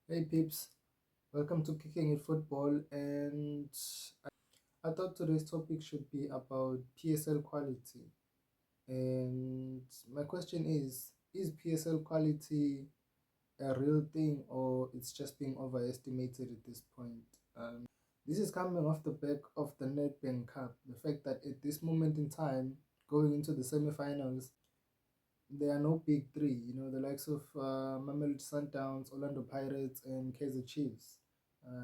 Hey peeps, welcome to Kicking It Football. And I thought today's topic should be about PSL quality. And my question is PSL quality a real thing or it's just being overestimated at this point? This is coming off the back of the Nedbank Cup. The fact that at this moment in time, going into the semi-finals, there are no big three, the likes of Mamelodi Sundowns, Orlando Pirates, and Kaizer Chiefs.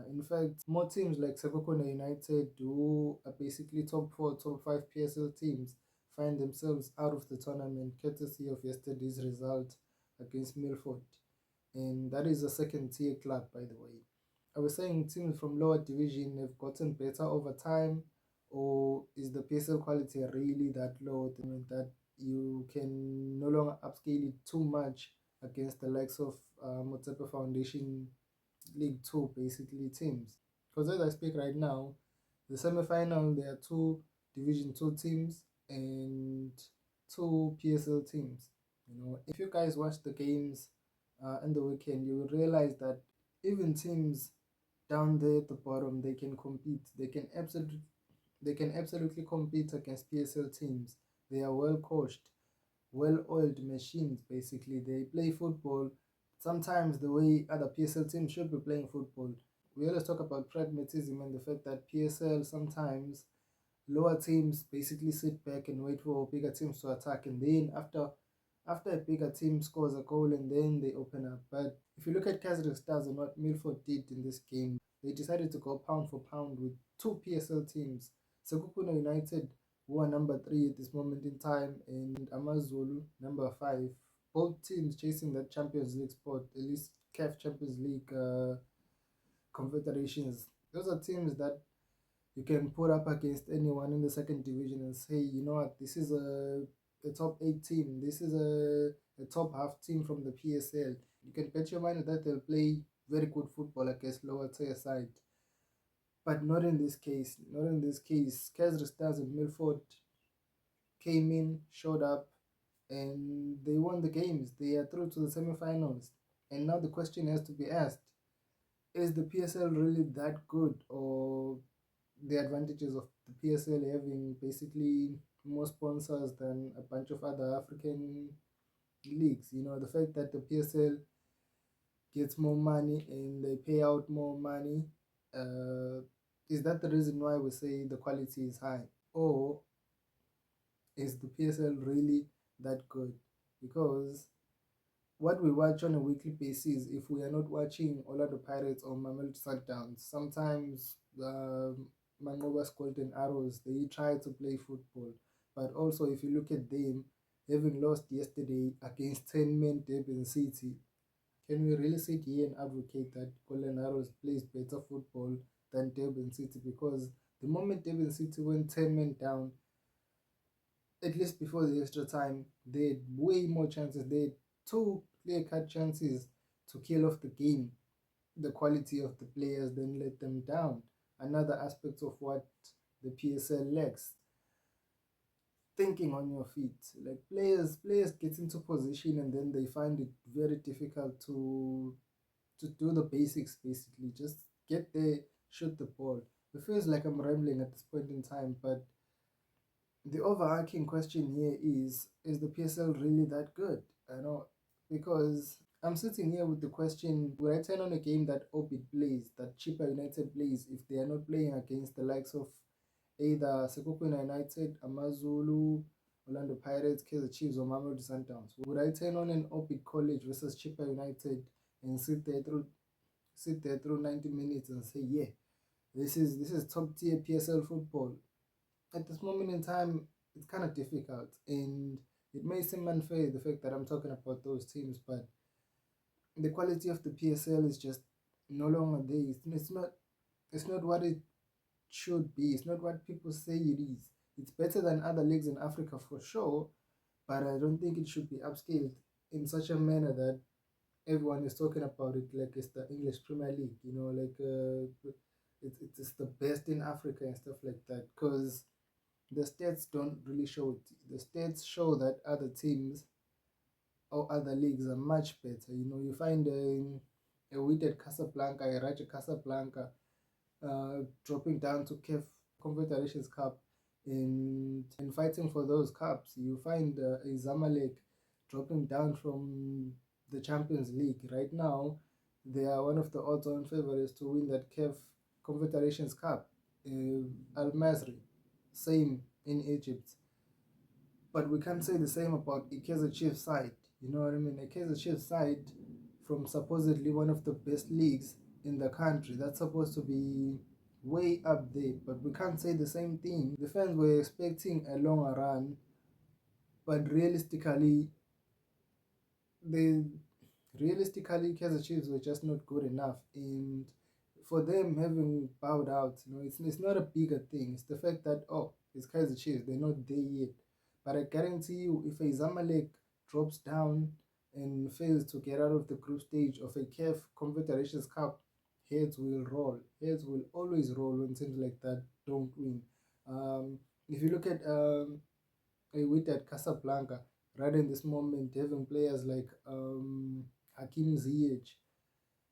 In fact, more teams like Sekokona United, who are basically top four, top five PSL teams, find themselves out of the tournament courtesy of yesterday's result against Milford. And that is a second tier club, by the way. I was saying teams from lower division have gotten better over time, or is the PSL quality really that low that you can no longer upscale it too much against the likes of Motsepe Foundation League 2 basically teams? Because as I speak right now, the semi-final there are two Division 2 teams and two PSL teams. If you guys watch the games in the weekend, you will realize that even teams down there at the bottom, they can compete. They can absolutely compete against PSL teams. They are well coached, well-oiled machines. Basically, they play football sometimes the way other PSL teams should be playing football. We always talk about pragmatism and the fact that PSL sometimes lower teams basically sit back and wait for bigger teams to attack, and then after a bigger team scores a goal and then they open up. But if you look at Kaizer Stars and what Milford did in this game, they decided to go pound for pound with two PSL teams. Sekukuna United, who are number 3 at this moment in time, and Amazulu, number 5. Both teams chasing that Champions League spot, at least CAF Champions League confederations. Those are teams that you can put up against anyone in the second division and say, you know what, this is a top 8 team. This is a top half team from the PSL. You can bet your money that they'll play very good football against lower tier side. But not in this case. Not in this case. Kaizer Stars and Milford came in, showed up, and they won the games. They are through to the semi-finals. And now the question has to be asked, is the PSL really that good, or the advantages of the PSL having basically more sponsors than a bunch of other African leagues? The fact that the PSL gets more money and they pay out more money, uh, is that the reason why we say the quality is high? Or is the PSL really that good? Because what we watch on a weekly basis, if we are not watching Orlando Pirates or Mamelodi Sundowns, sometimes Mangoba's Golden Arrows, they try to play football. But also, if you look at them, having lost yesterday against 10-man Durban City, can we really sit here and advocate that Golden Arrows plays better football than Durban City? Because the moment Durban City went 10 men down, at least before the extra time, they had way more chances. They had two clear cut chances to kill off the game. The quality of the players then let them down. Another aspect of what the PSL lacks. Thinking on your feet. Like players get into position and then they find it very difficult to do the basics basically. Just get there, shoot the ball. It feels like I'm rambling at this point in time, but the overarching question here is the PSL really that good? Because I'm sitting here with the question, would I turn on a game that Orbit plays, that Chippa United plays, if they are not playing against the likes of either Sekokuna United, Amazulu, Orlando Pirates, Kaizer Chiefs, or Mamelodi Sundowns? Would I turn on an Orbit College versus Chippa United and sit there through 90 minutes and say, yeah, this is top tier PSL football? At this moment in time, it's kind of difficult, and it may seem unfair the fact that I'm talking about those teams, but the quality of the PSL is just no longer there. It's not what it should be. It's not what people say it is. It's better than other leagues in Africa for sure, but I don't think it should be upscaled in such a manner that everyone is talking about it like it's the English Premier League. Like it's the best in Africa and stuff like that. Because the stats don't really show it. The stats show that other teams or other leagues are much better. You find a Wydad Casablanca, a Raja Casablanca, dropping down to CAF Confederations Cup and fighting for those cups. You find a Zamalek dropping down from the Champions League. Right now, they are one of the odds-on favorites to win that CAF Confederations Cup. Al Masri, same in Egypt. But we can't say the same about Kaizer Chiefs side. You know what I mean? A Kaizer Chiefs side from supposedly one of the best leagues in the country. That's supposed to be way up there, but we can't say the same thing. The fans were expecting a longer run, but they realistically Kaizer Chiefs were just not good enough. And for them having bowed out, it's not a bigger thing. It's the fact that it's Kaizer Chiefs, they're not there yet. But I guarantee you, if a Zamalek drops down and fails to get out of the group stage of a CAF Confederations Cup, heads will roll. Heads will always roll when teams like that don't win. If you look at with at Casablanca, right in this moment, having players like Hakim Ziyech,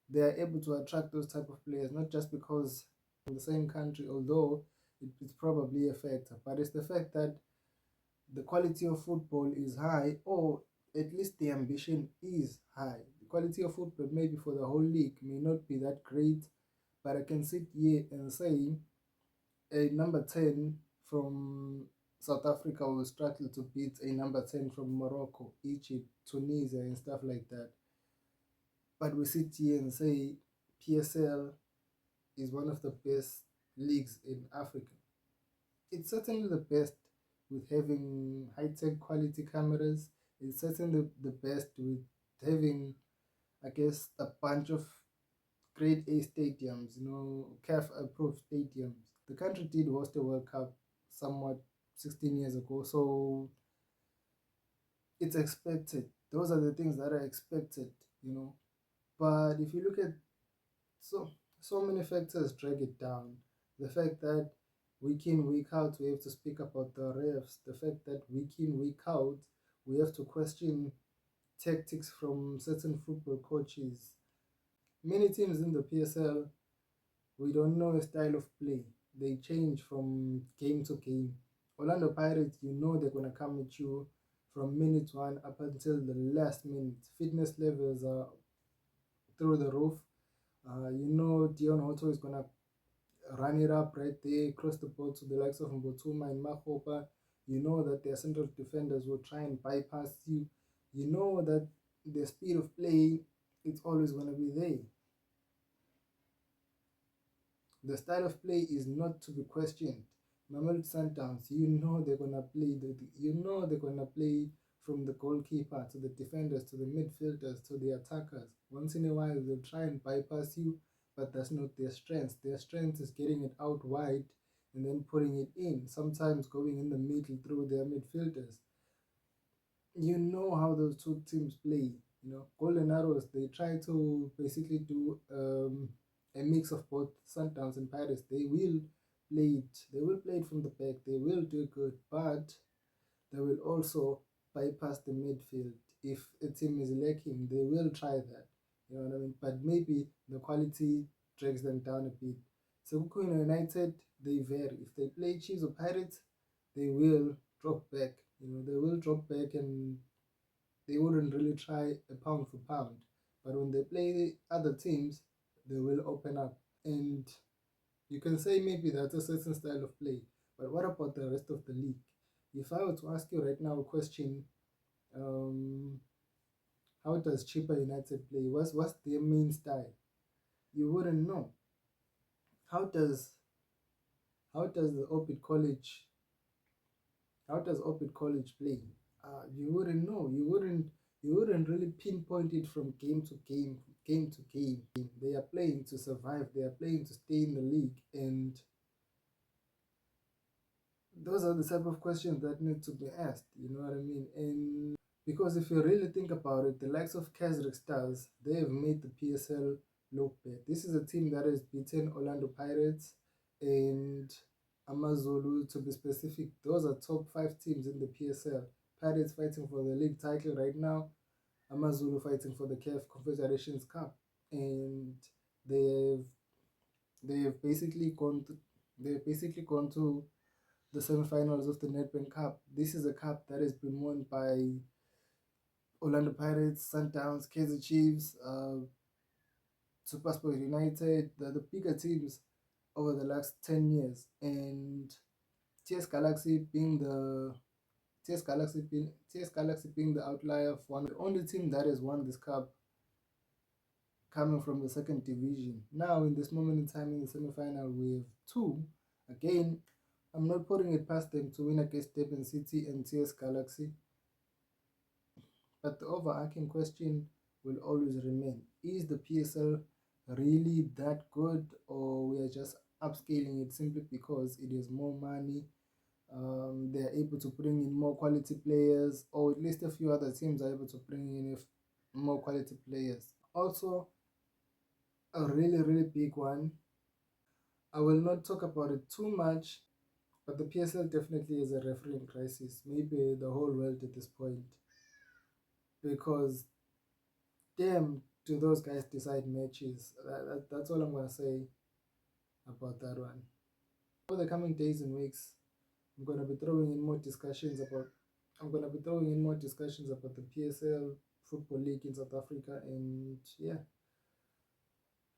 they are able to attract those type of players, not just because from the same country, although it's probably a factor, but it's the fact that the quality of football is high, or at least the ambition is high. The quality of football, maybe for the whole league, may not be that great, but I can sit here and say a number 10 from South Africa will struggle to beat a number 10 from Morocco, Egypt, Tunisia, and stuff like that. But we sit here and say PSL is one of the best leagues in Africa. It's certainly the best with having high tech quality cameras. It's certainly the best with having, I guess, a bunch of grade A stadiums, CAF approved stadiums. The country did host a World Cup somewhat 16 years ago, so it's expected. Those are the things that are expected. But if you look at so many factors drag it down. The fact that week in, week out, we have to speak about the refs. The fact that week in, week out, we have to question tactics from certain football coaches. Many teams in the PSL, we don't know a style of play. They change from game to game. Orlando Pirates, they're going to come at you from minute one up until the last minute. Fitness levels are through the roof. Dion Otto is going to run it up right there, cross the ball to the likes of Mbotuma and Mahopa. You know that their central defenders will try and bypass you. You know that the speed of play, it's always going to be there. The style of play is not to be questioned. Mamelodi Sundowns, they're gonna play. They're gonna play from the goalkeeper to the defenders to the midfielders to the attackers. Once in a while, they'll try and bypass you, but that's not their strength. Their strength is getting it out wide and then putting it in. Sometimes going in the middle through their midfielders. You know how those two teams play. Golden Arrows, they try to basically do a mix of both Sundowns and Pirates. They will play it. They will play it from the back. They will do good, but they will also bypass the midfield. If a team is lacking, they will try that. You know what I mean? But maybe the quality drags them down a bit. So United, they vary. If they play Chiefs or Pirates, they will drop back. They will drop back and they wouldn't really try a pound for pound. But when they play other teams, they will open up. And you can say maybe that's a certain style of play. But what about the rest of the league? If I were to ask you right now a question, how does Cheaper United play? What's their main style? You wouldn't know. How does the Orbit College play? You wouldn't know. You wouldn't really pinpoint it from game to game, game to game. They are playing to survive. They are playing to stay in the league, and those are the type of questions that need to be asked. You know what I mean? And because if you really think about it, the likes of Kazakh Stars, they have made the PSL look bad. This is a team that has beaten Orlando Pirates and Amazulu, to be specific. Those are top 5 teams in the PSL. Pirates fighting for the league title right now. Amazulu fighting for the CAF Confederations Cup. and they've they've basically gone to they've basically gone to the semifinals of the Nedbank Cup. This is a cup that has been won by Orlando Pirates, Sundowns, Kaizer Chiefs, SuperSport United, the bigger teams over the last 10 years. And TS Galaxy being the TS Galaxy being the outlier of one of the only team that has won this cup coming from the second division. Now, in this moment in time in the semi-final, we have two. Again, I'm not putting it past them to win against Durban City and TS Galaxy, but the overarching question will always remain: is the PSL really that good, or we are just upscaling it simply because it is more money? They're able to bring in more quality players, or at least a few other teams are able to bring in more quality players. Also, a really, really big one. I will not talk about it too much, but the PSL definitely is a refereeing crisis. Maybe the whole world at this point, because damn, do those guys decide matches? That's all I'm gonna say about that one. For the coming days and weeks, I'm gonna be throwing in more discussions about. I'm gonna be throwing in more discussions about the PSL Football League in South Africa, and yeah,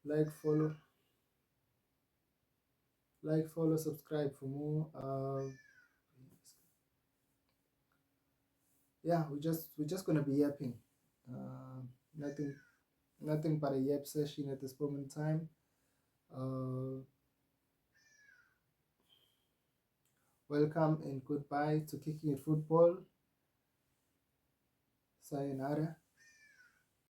like, follow, subscribe for more. Yeah, we're just gonna be yapping. Uh, nothing nothing but a yap session at this moment in time. Uh, Welcome and goodbye to Kicking It Football. Sayonara.